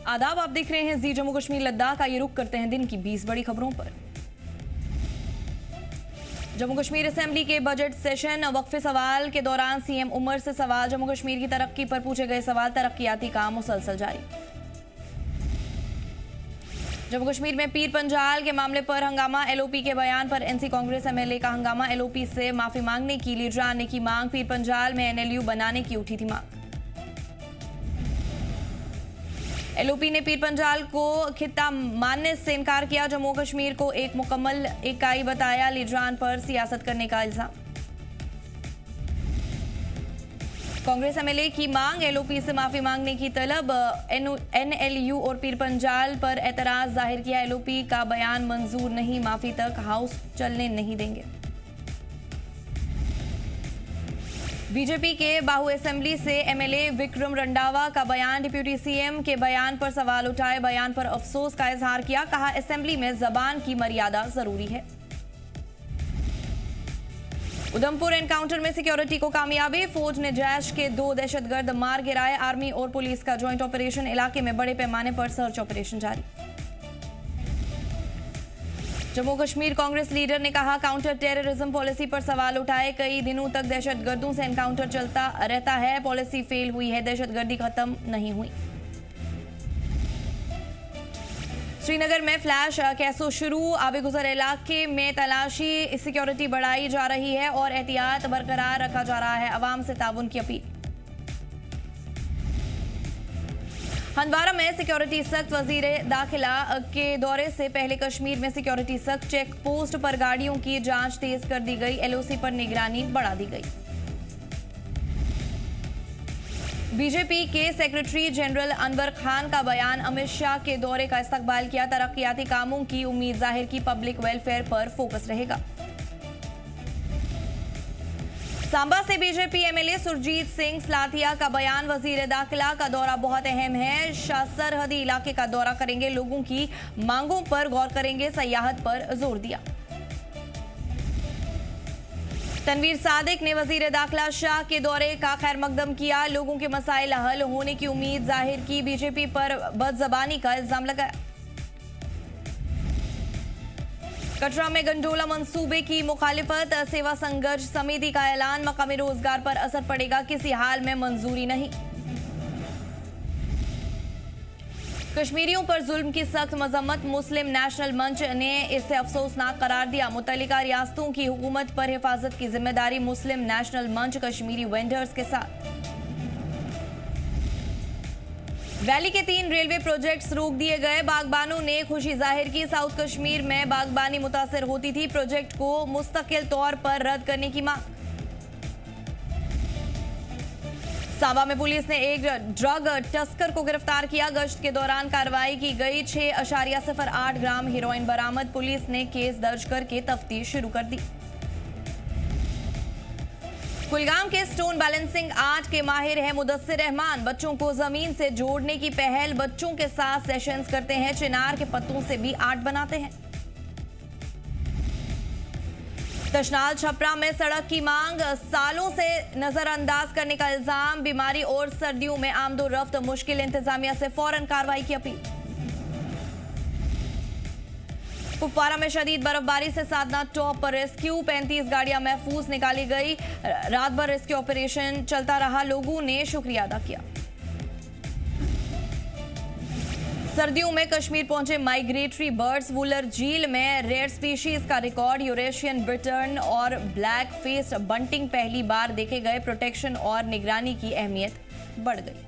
आदाब, आप देख रहे हैं जी जम्मू कश्मीर लद्दाख। आइए रुक करते हैं दिन की 20 बड़ी खबरों पर। जम्मू कश्मीर असेंबली के बजट सेशन वक्फे सवाल के दौरान सीएम उमर से सवाल। जम्मू कश्मीर की तरक्की पर पूछे गए सवाल। तरक्कियाती काम मुसलसल जारी। जम्मू कश्मीर में पीर पंजाल के मामले पर हंगामा। एलओपी के बयान पर एनसी कांग्रेस एमएलए का हंगामा। एलओपी से माफी मांगने की, लीडर आने की मांग। पीर पंजाल में एनएलयू बनाने की उठी थी मांग। एलओपी ने पीर पंजाल को खित्ता मानने से इनकार किया। जम्मू कश्मीर को एक मुकम्मल इकाई बताया। लीडरान पर सियासत करने का इल्जाम। कांग्रेस एमएलए की मांग। एलओपी से माफी मांगने की तलब। एनएलयू और पीर पंजाल पर एतराज जाहिर किया। एलओपी का बयान मंजूर नहीं, माफी तक हाउस चलने नहीं देंगे। बीजेपी के बाहू असेंबली से एमएलए विक्रम रंधावा का बयान। डिप्टी सीएम के बयान पर सवाल उठाए। बयान पर अफसोस का इजहार किया। कहा, असेंबली में जबान की मर्यादा जरूरी है। उधमपुर एनकाउंटर में सिक्योरिटी को कामयाबी। फौज ने जैश के 2 दहशतगर्द मार गिराए। आर्मी और पुलिस का ज्वाइंट ऑपरेशन। इलाके में बड़े पैमाने पर सर्च ऑपरेशन जारी। जम्मू कश्मीर कांग्रेस लीडर ने कहा, काउंटर टेररिज्म पॉलिसी पर सवाल उठाए। कई दिनों तक दहशतगर्दों से एनकाउंटर चलता रहता है। पॉलिसी फेल हुई है, दहशतगर्दी खत्म नहीं हुई। श्रीनगर में फ्लैश कैसो शुरू। आबे गुजर इलाके में तलाशी। सिक्योरिटी बढ़ाई जा रही है और एहतियात बरकरार रखा जा रहा है। अवाम से ताउन की अपील। हंदवारा में सिक्योरिटी सख्त। वजीर दाखिला के दौरे से पहले कश्मीर में सिक्योरिटी सख्त। चेक पोस्ट पर गाड़ियों की जांच तेज कर दी गई। एलओसी पर निगरानी बढ़ा दी गई। बीजेपी के सेक्रेटरी जनरल अनवर खान का बयान। अमित शाह के दौरे का इस्तकबाल किया। तरक्कियाती कामों की उम्मीद जाहिर की। पब्लिक वेलफेयर पर फोकस रहेगा। सांबा से बीजेपी एमएलए सुरजीत सिंह सलाथिया का बयान। वजीर दाखिला का दौरा बहुत अहम है। शाह सरहदी इलाके का दौरा करेंगे। लोगों की मांगों पर गौर करेंगे। सयाहत पर जोर दिया। तनवीर सादिक ने वजीर दाखिला शाह के दौरे का खैर मकदम किया। लोगों के मसाइल हल होने की उम्मीद जाहिर की। बीजेपी पर बदजबानी का इल्जाम लगाया। कटरा में गंडोला मंसूबे की मुखालिफत। सेवा संघर्ष समिति का ऐलान। मकामी रोजगार पर असर पड़ेगा, किसी हाल में मंजूरी नहीं। कश्मीरियों पर जुल्म की सख्त मजम्मत। मुस्लिम नेशनल मंच ने इसे अफसोसनाक करार दिया। मुतल्लिका रियासतों की हुकूमत पर हिफाजत की जिम्मेदारी मुस्लिम नेशनल मंच कश्मीरी वेंडर्स के साथ। वैली के 3 रेलवे प्रोजेक्ट्स रोक दिए गए। बागबानों ने खुशी जाहिर की। साउथ कश्मीर में बागबानी मुतासर होती थी। प्रोजेक्ट को मुस्तकिल तौर पर रद्द करने की मांग। सांबा में पुलिस ने एक ड्रग तस्कर को गिरफ्तार किया। गश्त के दौरान कार्रवाई की गई। 6.08 ग्राम हेरोइन बरामद। पुलिस ने केस दर्ज करके तफ्तीश शुरू कर दी। कुलगाम के स्टोन बैलेंसिंग आर्ट के माहिर हैं मुदस्सिर रहमान। बच्चों को जमीन से जोड़ने की पहल। बच्चों के साथ सेशंस करते हैं। चिनार के पत्तों से भी आर्ट बनाते हैं। तशनाल छपरा में सड़क की मांग। सालों से नजरअंदाज करने का इल्जाम। बीमारी और सर्दियों में आमदोरफ्त मुश्किल। इंतजामिया से फौरन कार्रवाई की अपील। कुपवारा में शदीद बर्फबारी से साधना टॉप पर रेस्क्यू। 35 गाड़ियां महफूज निकाली गई। रात भर रेस्क्यू ऑपरेशन चलता रहा। लोगों ने शुक्रिया अदा किया। सर्दियों में कश्मीर पहुंचे माइग्रेटरी बर्ड्स। वुलर झील में रेयर स्पीशीज का रिकॉर्ड। यूरेशियन बिटर्न और ब्लैक फेस्ड बंटिंग पहली बार देखे गए। प्रोटेक्शन और निगरानी की अहमियत बढ़ गई।